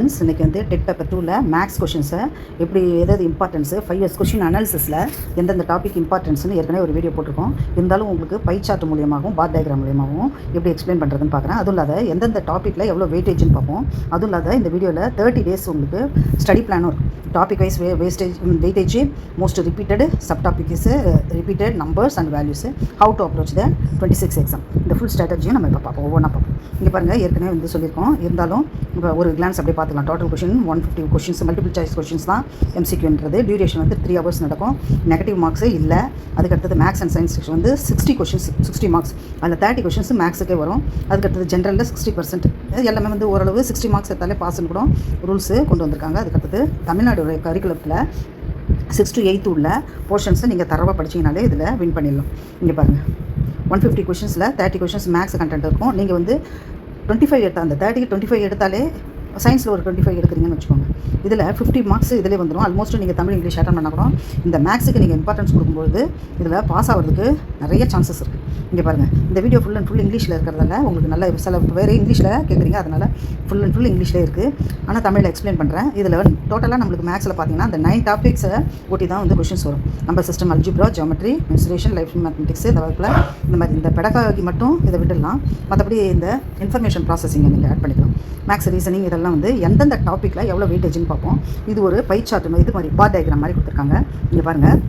Friends, இன்றைக்கி வந்து dead paper 2ல் மேக்ஸ் கொஷின்ஸை எப்படி எதாவது இம்பார்ட்டன்ஸு 5 இயர்ஸ் கொஷின் அனாலிசிஸில் எந்தெந்த டாபிக் இம்பார்ட்டன்ஸ்னு ஏற்கனவே ஒரு வீடியோ போட்டிருக்கோம். இருந்தாலும் உங்களுக்கு பை சார்ட் மூலியமாகவும் பார் டயக்ராம் மூலியமாகவும் எப்படி எக்ஸ்பிளைன் பண்ணுறதுன்னு பார்க்குறேன். அதுவும் இல்லாத எந்தெந்த டாப்பிக்கில் எவ்வளோ வெயிட்டேஜ்னு பார்ப்போம். அதுவும் இல்லாத இந்த வீடியோவில் 30 days உங்களுக்கு ஸ்டடி பிளானும் இருக்கும். Topic wise weightage, most repeated, sub topic is repeated numbers and values, how to approach the 26 exam. இந்த ஃபுல் ஸ்ட்ராட்டஜியும் நம்ம இப்போ பார்ப்போம், ஒவ்வொன்றா பார்ப்போம். இங்கே பாருங்கள், ஏற்கனவே வந்து சொல்லியிருக்கோம். இருந்தாலும் இப்போ ஒரு கிளான்ஸ் அப்படியே பார்த்துக்கலாம். Total question 150 questions, multiple choice questions தான் எம்சிக்யூன்றது. டியூரேஷன் வந்து 3 hours நடக்கும். நெகட்டிவ் மார்க்ஸு இல்லை. அதுக்கடுத்தது மேக்ஸ் அண்ட் சயின்ஸ் செக்ஷன் வந்து 60 கொஷின்ஸ், 60 மார்க்ஸ். அதில் 30 கொஷின்ஸ் மேக்ஸுக்கே வரும். அதுக்கடுத்தது ஜென்ரலில் 60%. எல்லாமே வந்து ஓரளவு 60 மார்க்ஸ் எடுத்தாலே பாஸ்ன்னு கூட ரூல்ஸு கொண்டு வந்திருக்காங்க. அதுக்கடுத்தது தமிழ்நாடு கரிக்குலத்தில் 6 to 8 உள்ள போர்ஷன்ஸை நீங்கள் தரவாக படிச்சிங்கனாலே இதில் வின் பண்ணிடலாம். இங்கே பாருங்கள், 150 கொஷின்ஸில் 30 கொஷின்ஸ் மேக்ஸ் கண்டென்ட் இருக்கும். நீங்கள் வந்து 25 எடுத்தால், அந்த 30க்கு 25 எடுத்தாலே சயின்ஸில் ஒரு 25 எடுக்கிறீங்கன்னு வச்சுக்கோங்க. இதில் 50 மார்க்ஸ் இதிலே வந்துடும். ஆல்மோஸ்ட் நீங்கள் தமிழ் இங்கிலீஷ் அட்டன் பண்ணால் கூட இந்த மேக்ஸுக்கு நீங்கள் இம்பார்ட்டன்ஸ் கொடுக்கும்போது இதில் பாஸ் ஆகிறதுக்கு நிறைய சான்சஸ் இருக்குது. இங்கே பாருங்கள், இந்த வீடியோ ஃபுல் அண்ட் ஃபுல் இங்கிலீஷில் இருக்கிறதால உங்களுக்கு நல்ல சில வேறு இங்கிலீஷில் கேட்குறீங்க, அதனால் ஃபுல் அண்ட் ஃபுல் இங்கிலீஷில் இருக்குது. ஆனால் தமிழில் எக்ஸ்பிளைன் பண்ணுறேன். இதில் டோட்டலாக நம்மளுக்கு மேக்ஸில் பார்த்தீங்கன்னா அந்த 9 டாபிக்ஸை ஒட்டி தான் வந்து கொஷின்ஸ் வரும். Number system, algebra, geometry, mensuration, life mathematics, இந்த வகுப்பில் இந்த மாதிரி இந்த பெடகாகி மட்டும் இதை விட்டுடலாம். மற்றபடி இந்த இன்ஃபர்மேஷன் ப்ராசஸிங்கை நீங்கள் ஆட் பண்ணிக்கலாம். மேக்ஸ், ரீசனிங், இதெல்லாம் வந்து எந்தெந்த டாப்பிக்கில் எவ்வளோ வெயிட்டேஜ்னு பார்ப்போம். இது ஒரு பை சார்ட் இது மாதிரி பார் டயக்ராம் மாதிரி கொடுத்துருக்காங்க. இங்கே பாருங்கள்,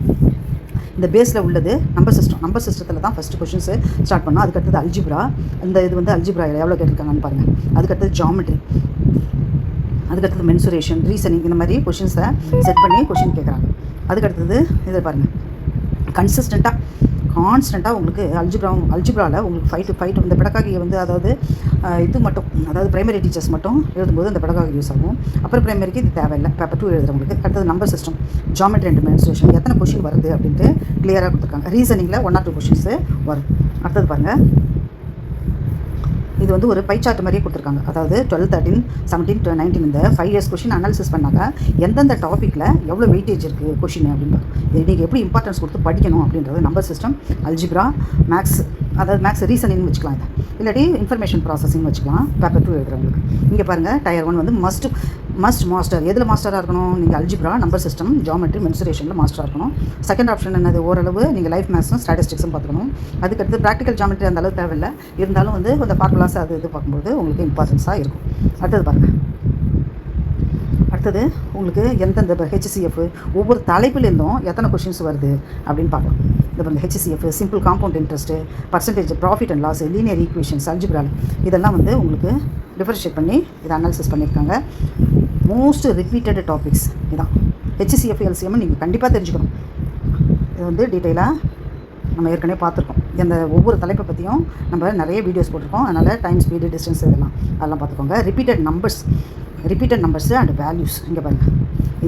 இந்த பேஸில் உள்ளது நம்பர் சிஸ்டம். நம்பர் சிஸ்டத்தில் தான் ஃபஸ்ட்டு கொஷின்ஸு ஸ்டார்ட் பண்ணோம். அதுக்கடுத்தது அல்ஜிப்ரா. இந்த இது வந்து அல்ஜிப்ரா எவ்வளோ கேட்டிருக்காங்கன்னு பாருங்கள். அதுக்கடுத்தது ஜியோமெட்ரி, அதுக்கடுத்தது மென்சுரேஷன், ரீசனிங், இந்த மாதிரி கொஷின்ஸை செட் பண்ணி கொஷின் கேட்குறாங்க. அதுக்கடுத்தது இதை பாருங்கள், கான்ஸ்டண்ட்டாக உங்களுக்கு அல்ஜிப்ராவில் உங்களுக்கு 5 to 5 இந்த பெடகாகியை வந்து அதாவது இது மட்டும், அதாவது பிரைமரி டீச்சர்ஸ் மட்டும் எழுதும்போது இந்த பெடகாகி யூஸ் ஆகும். அப்புறம் பிரைமரிக்கு இது தேவையில்லை, பேப்பர் 2 எழுதுறவங்களுக்கு. அடுத்தது number system, geometry and mensuration எத்தனை கொஷின் வருது அப்படின்ட்டு கிளியராக கொடுத்துருக்காங்க. ரீசனிங்கில் 1 or 2 கொஷின்ஸு வரும். அடுத்தது பாருங்கள், இது வந்து ஒரு பை சார்ட் மாதிரியே கொடுத்துருக்காங்க. அதாவது 12, 13, 17 to 19 இந்த 5 years கொஷின் அனாலிசிஸ் பண்ணாங்க. எந்தெந்த டாப்பிக்கில் எவ்வளோ வெயிட்டேஜ் இருக்குது கொஷின் அப்படின்னா நீங்கள் எப்படி இம்பார்ட்டன்ஸ் கொடுத்து படிக்கணும் அப்படின்றது. நம்பர் சிஸ்டம், அல்ஜிப்ரா, மேக்ஸ், அதாவது மேக்ஸ் ரீசனிங்னு வச்சுக்கலாம். இதை இல்லாட்டி இன்ஃபர்மேஷன் ப்ராசஸிங் வச்சுக்கலாம் பேப்பர் 2 எழுதுறவங்களுக்கு. இங்கே பாருங்கள், டயர் 1 வந்து மஸ்ட் மாஸ்டர். எதில் மாஸ்டராக இருக்கணும்? நீங்கள் அல்ஜிப்ரா, நம்பர் சிஸ்டம், ஜியோமெட்ரி, மென்சுரேஷனில் மாஸ்டராக இருக்கணும். செகண்ட் ஆப்ஷன் என்னது? ஓரளவு நீங்கள் லைஃப் மேத்ஸும் ஸ்டாட்டிஸ்டிக்ஸும் பார்த்துக்கணும். அதுக்கடுத்து ப்ராக்டிக்கல் ஜியோமெட்ரி அந்த அளவு தேவையில்லை. இருந்தாலும் வந்து இந்த ஃபார்முலாஸ் அது இது பார்க்கும்போது உங்களுக்கு இம்பார்ட்டன்ஸாக இருக்கும். அடுத்தது பாருங்கள், அடுத்தது உங்களுக்கு எந்தெந்த HCF ஒவ்வொரு தலைப்பிலேருந்தும் எத்தனை கொஷின்ஸ் வருது அப்படின்னு பார்க்கலாம். இது பாருங்கள், HCF, simple compound interest, percentage, profit and loss, linear equations, algebra, இதெல்லாம் வந்து உங்களுக்கு டிஃபரன்ஷியேட் பண்ணி இதை அனாலிசிஸ் பண்ணியிருக்காங்க. மோஸ்ட் ரிப்பீட்டட் டாபிக்ஸ் இதான். HCF, LCM நீங்கள் கண்டிப்பாக தெரிஞ்சுக்கணும். இது வந்து டீட்டெயிலாக நம்ம ஏற்கனவே பார்த்துருக்கோம். இந்த ஒவ்வொரு தலைப்பை பற்றியும் நம்ம நிறைய வீடியோஸ் போட்டிருக்கோம். அதனால் டைம், ஸ்பீடு, டிஸ்டன்ஸ் அதெல்லாம் பார்த்துக்கோங்க. Repeated numbers and values. இங்கே பாருங்கள்,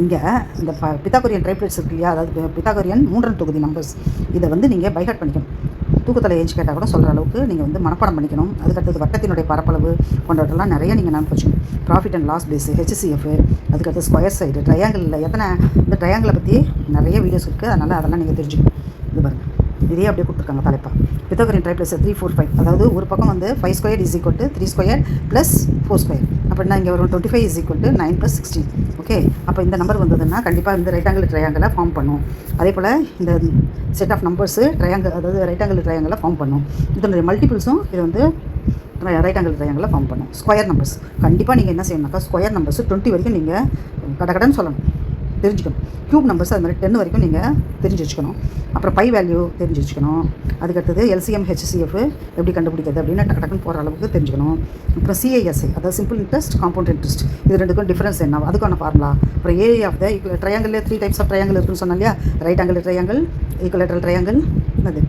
இங்கே இந்த பித்தாகோரியன் ட்ரைப்ளெட்ஸ் இருக்கு இல்லையா, அதாவது பித்தாகோரியன் 3ஆம் தொகுதி நம்பர்ஸ். இதை வந்து நீங்கள் பைஹார்ட் பண்ணிக்கணும். தூக்கத்தில் ஏஞ்சி கேட்டால் கூட சொல்கிற அளவுக்கு நீங்கள் வந்து மனப்பாடம் பண்ணிக்கணும். அதுக்கடுத்தது வட்டத்தினுடைய பரப்பளவு கொண்டவற்றெல்லாம் நிறைய நீங்கள் நினைப்பு வச்சுக்கணும். Profit and loss base, HCF, அதுக்கடுத்து ஸ்கொயர் சைடு, ட்ரையாங்கிளில் எத்தனை, இந்த ட்ரையாங்கிளை பற்றி நிறைய வீடியோஸ் இருக்குது. அதனால் அதெல்லாம் நீங்கள் தெரிஞ்சுக்கணும். இது பாருங்கள், இதே அப்படியே கொடுத்துருக்காங்க தலைப்பா. பித்தாகோரியன் ட்ரைப்ளெட்ஸ் 3, 4, 5. அதாவது ஒரு பக்கம் வந்து 5 squared = 3 squared + 4 squared. அப்படின்னா இங்கே வரும் 25 = 9 + 16. ஓகே, அப்போ இந்த நம்பர் வந்ததுன்னா கண்டிப்பாக இந்த ரைட்டாங்கிள் ட்ரையாங்கிளை ஃபார்ம் பண்ணும். அதே போல் இந்த செட் ஆஃப் நம்பர்ஸு ட்ரையாங்கிள், அதாவது ரைட்டாங்கிள் ட்ரையாங்கிளை ஃபார்ம் பண்ணும். இதனுடைய மல்டிபிள்ஸும் இது வந்து ரைட்டாங்கிள் ட்ரையாங்கிளை ஃபார்ம் பண்ணும். ஸ்கொயர் நம்பர்ஸ் கண்டிப்பாக நீங்கள் என்ன செய்யணும்னாக்கா, ஸ்கொயர் நம்பர்ஸ் 20 வரைக்கும் நீங்கள் கடன்னு சொல்லணும், தெரிஞ்சுக்கணும். க்யூப் நம்பர்ஸ் அது மாதிரி 10 வரைக்கும் நீங்கள் தெரிஞ்சு வச்சுக்கணும். அப்புறம் பை வேல்யூ தெரிஞ்சு வச்சுக்கணும். அதுக்கடுத்தது LCM, HCF எப்படி கண்டுபிடிக்கிறது அப்படின்னு டக்குன்னு போகிற அளவுக்கு தெரிஞ்சுக்கணும். அப்புறம் CISI, அதாவது சிம்பிள் இன்ட்ரெஸ்ட், காம்பவுண்ட் இன்ட்ரெஸ்ட், இது ரெண்டுக்கும் டிஃப்ரென்ஸ் என்ன, அதுக்கான ஃபார்முலா. அப்புறம் area of the triangle, 3 types of triangle இருக்குன்னு சொன்னோம் இல்லையா. Right angle triangle, equilateral triangle, என்னது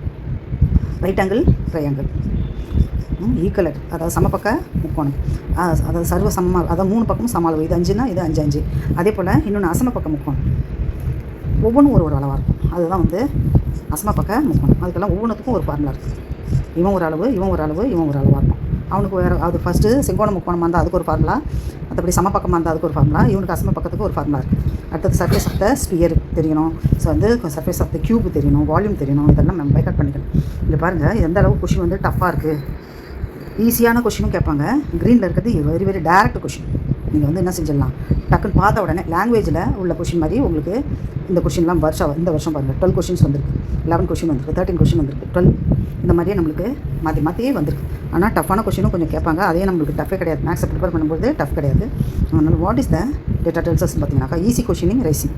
ரைட் ஆங்கிள் ட்ரையாங்கிள், ஈக்குவலேட், அதாவது சமபக்க முக்கோணம், அதாவது சர்வ சம, அதாவது 3 பக்கமும் சம அளவு. இது 5னா இது 5, 5. அதே போல் இன்னொன்று அசமபக்க முக்கோணம். ஒவ்வொன்றும் ஒரு அளவாக இருக்கும். அதுதான் வந்து அசமபக்க முக்கோணம். அதுக்கெல்லாம் ஒவ்வொன்றுத்துக்கும் ஒரு ஃபார்முலா இருக்குது. இவன் ஒரு அளவு, இவன் ஒரு அளவு, இவன் ஒரு அளவாக இருக்கும். அவனுக்கு வேறு, அது ஃபஸ்ட்டு செங்கோண முக்கோணமாக இருந்தால் அதுக்கு ஒரு ஃபார்முலா, மற்றபடி சமபக்கமாக இருந்தால் அதுக்கு ஒரு ஃபார்முலா, இவனுக்கு அசம பக்கத்துக்கு ஒரு ஃபார்முலா இருக்குது. அடுத்தது சர்ஃபேஸ் ஆஃப் த ஸ்பியர் தெரியணும். ஸோ வந்து சர்ஃபேஸ் ஆஃப் த க்யூப் தெரியணும், வால்யூம் தெரியணும். இதெல்லாம் நம்ம பைகாட் பண்ணிக்கணும். இங்கே பாருங்கள், எந்த அளவு கொஷின் வந்து டஃப்பாக இருக்குது. ஈஸியான கொஷினும் கேட்பாங்க. க்ரீனில் இருக்கிறது வெரி வெரி டேரக்ட் கொஷின். நீங்கள் வந்து என்ன செஞ்சிடலாம், டக்குன்னு பார்த்த உடனே லாங்குவேஜில் உள்ள கொஷின் மாதிரி உங்களுக்கு இந்த கொஷின்லாம் இந்த வருஷம் பாருங்கள் 12 கொஷின்ஸ் வந்திருக்கு, 11 கொஷின் வந்திருக்கு, 13 கொஷின் வந்திருக்கு, 12 இந்த மாதிரியே நம்மளுக்கு மாற்றியே வந்திருக்கு. ஆனால் டஃப்பான கொஷினும் கொஞ்சம் கேட்பாங்க, அதே நம்மளுக்கு டஃபே கிடையாது. மேக்ஸை ப்ரிப்பேர் பண்ணும்போது டஃப் கிடையாது. அதனால் வாட் இஸ் த டேட்டா டெல்சஸ் பார்த்தீங்கன்னாக்கா ஈஸி கொஷினிங் ரைசிங்.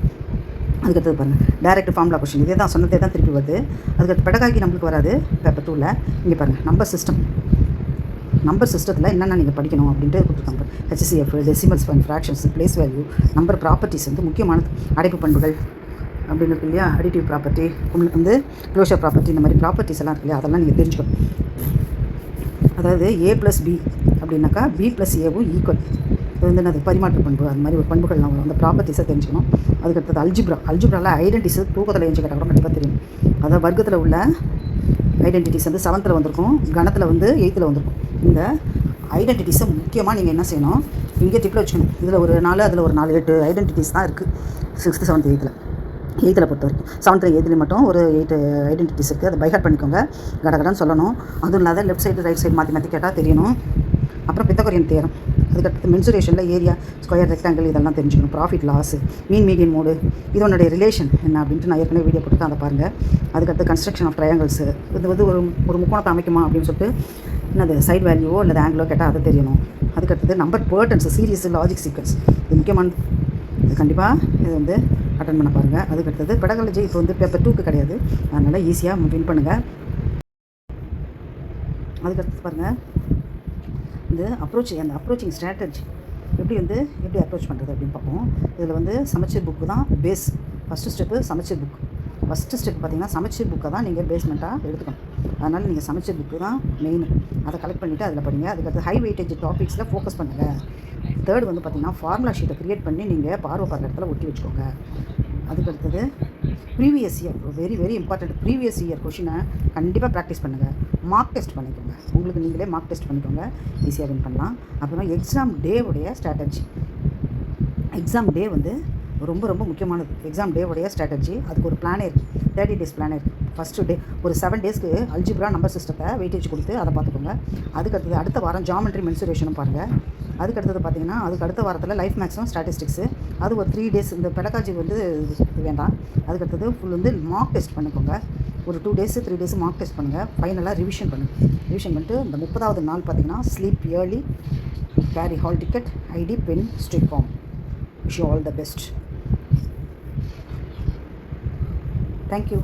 அதுக்கடுத்தது பாருங்கள் டைரக்ட் ஃபார்முலா கொஷின், இதே தான் சொன்னதே தான் திருப்பி வருது. அதுக்கடுத்து பெடகாகி நம்மளுக்கு வராது பேப்பர் 2ல். இங்கே பாருங்கள் நம்பர் சிஸ்டத்தில் என்னென்ன நீங்கள் படிக்கணும் அப்படின்ட்டு கொடுத்துருக்காங்க. HCF, decimals, fractions, place value, number properties வந்து முக்கியமானது. அடைப்பு பண்புகள் அப்படின்னு இருக்கு இல்லையா, அடிட்டிவ் ப்ராப்பர்ட்டி வந்து க்ளோஷர் ப்ராப்பர்ட்டி, இந்த மாதிரி ப்ராப்பர்ட்டிஸ் எல்லாம் இருக்கு இல்லையா, அதெல்லாம் நீங்கள் தெரிஞ்சுக்கணும். அதாவது A+B அப்படின்னாக்கா B+Aவும் ஈக்குவல். இது வந்து என்னது பரிமாற்ற பண்பு, அந்த மாதிரி ஒரு பண்புகள்லாம் வரும். அந்த ப்ராப்பர்ட்டிஸை தெரிஞ்சுக்கணும். அதுக்கடுத்தது அல்ஜிப்ராவில் ஐடென்டிட்டிஸ் தூக்கத்தில் எழுந்து கேட்டால் கூட கண்டிப்பாக தெரியும். அதாவது வர்க்கத்தில் உள்ள ஐடென்டிட்டிஸ் வந்து 7th வந்திருக்கும், கணத்தில் வந்து 8th வந்திருக்கும். இந்த ஐடென்டிட்டிஸை முக்கியமாக நீங்கள் என்ன செய்யணும், இங்கே டிப்பில் வச்சுக்கணும். இதில் ஒரு 4, அதில் ஒரு 4, 8 ஐடென்டிட்டிஸ் தான் இருக்குது 6th, 7th, 8th பொறுத்த வரைக்கும். 7th, 8th மட்டும் ஒரு 8 ஐடென்டிட்டிஸ் இருக்குது. அதை பைஹார்ட் பண்ணிக்கோங்க, கடகடன்னு சொல்லணும். அதுவும் இல்லாத லெஃப்ட் சைடு ரைட் சைடு மாற்றி கேட்டால் தெரியணும். அப்புறம் பித்தகோரியன் தேரம், அதுக்கடுத்து மென்சுரேஷனில் ஏரியா, ஸ்கொயர், ரெக்டாங்கிள் இதெல்லாம் தெரிஞ்சுக்கணும். ப்ராஃபிட் லாஸ், மீடியன் மோடு, இதனுடைய ரிலேஷன் என்ன அப்படின்ட்டு நான் ஏற்கனவே வீடியோ போட்டு அதை பாருங்கள். அதுக்கடுத்து கன்ஸ்ட்ரக்ஷன் ஆஃப் ட்ரையாங்கிள்ஸ், இது வந்து ஒரு முக்கோணத்தை அமைக்குமா அப்படின்னு சொல்லிட்டு என்னது சைட் வேல்யூவோ இல்லை ஆங்கிளோ கேட்டால் அதை தெரியணும். அதுக்கடுத்தது number patterns, series, logic sequence, இது முக்கியமானது. இது கண்டிப்பாக இது வந்து அட்டன் பண்ண பாருங்கள். அதுக்கடுத்தது பெடகாலஜி இப்போ வந்து பேப்பர் 2க்கு கிடையாது, அதனால் ஈஸியாக வின் பண்ணுங்கள். அதுக்கடுத்து பாருங்கள் இந்த அந்த அப்ரோச்சிங் ஸ்ட்ராட்டஜி எப்படி அப்ரோச் பண்ணுறது அப்படின்னு பார்ப்போம். இதில் வந்து சமச்சீர் புக்கு தான் பேஸ். ஃபஸ்ட்டு ஸ்டெப்பு சமச்சீர் புக். ஃபஸ்ட்டு ஸ்டெப் பார்த்திங்கன்னா சமச்சீர் புக்கை தான் நீங்கள் பேஸ்மெண்ட்டாக எடுத்துக்கணும். அதனால் நீங்கள் சமச்சீர் புக்கு தான் மெயின். அதை கலெக்ட் பண்ணிவிட்டு அதில் படிங்க. அதுக்கடுத்து ஹை வெயிட்டேஜ் டாபிக்ஸில் ஃபோக்கஸ் பண்ணுங்கள். தேர்ட் வந்து பார்த்திங்கன்னா ஃபார்முலா ஷீட்டை க்ரியேட் பண்ணி நீங்கள் பார்வை பார்க்குற இடத்துல ஒட்டி வச்சுக்கோங்க. அதுக்கடுத்தது previous year, very very important, previous year கொஷினை கண்டிப்பாக ப்ராக்டிஸ் பண்ணுங்கள். மார்க் டெஸ்ட் பண்ணிக்கோங்க, உங்களுக்கு நீங்களே மார்க் டெஸ்ட் பண்ணிக்கோங்க, ஈஸியாக வின் பண்ணலாம். அப்புறம் எக்ஸாம் டேவுடைய ஸ்ட்ராட்டஜி. எக்ஸாம் டே வந்து ரொம்ப ரொம்ப முக்கியமானது. எக்ஸாம் டேவுடைய ஸ்ட்ராட்டஜி, அதுக்கு ஒரு பிளானே இருக்குது, 30 days பிளானே இருக்குது. ஃபஸ்ட்டு டே ஒரு 7 daysக்கு அல்ஜிப்ரா நம்பர் சிஸ்டத்தை வெயிட்டேஜ் கொடுத்து அதை பார்த்துக்கோங்க. அதுக்கடுத்தது அடுத்த வாரம் ஜாமெட்ரி மென்சுரேஷனும் பாருங்கள். அதுக்கடுத்தது பார்த்திங்கன்னா அதுக்கு அடுத்த வாரத்தில் லைஃப் மேக்ஸும் ஸ்டாட்டிஸ்டிக்ஸு, அது ஒரு 3 days. இந்த பெடகாஜி வந்து வேண்டாம். அதுக்கடுத்தது ஃபுல் வந்து மார்க் டெஸ்ட் பண்ணிக்கோங்க. ஒரு 2 days 3 days மார்க் டெஸ்ட் பண்ணுங்கள். ஃபைனலாக ரிவிஷன் பண்ணிட்டு இந்த 30வது நாள் பார்த்திங்கன்னா sleep early, carry hall ticket, ID, pen, strict form. Wish you all the best. Thank you.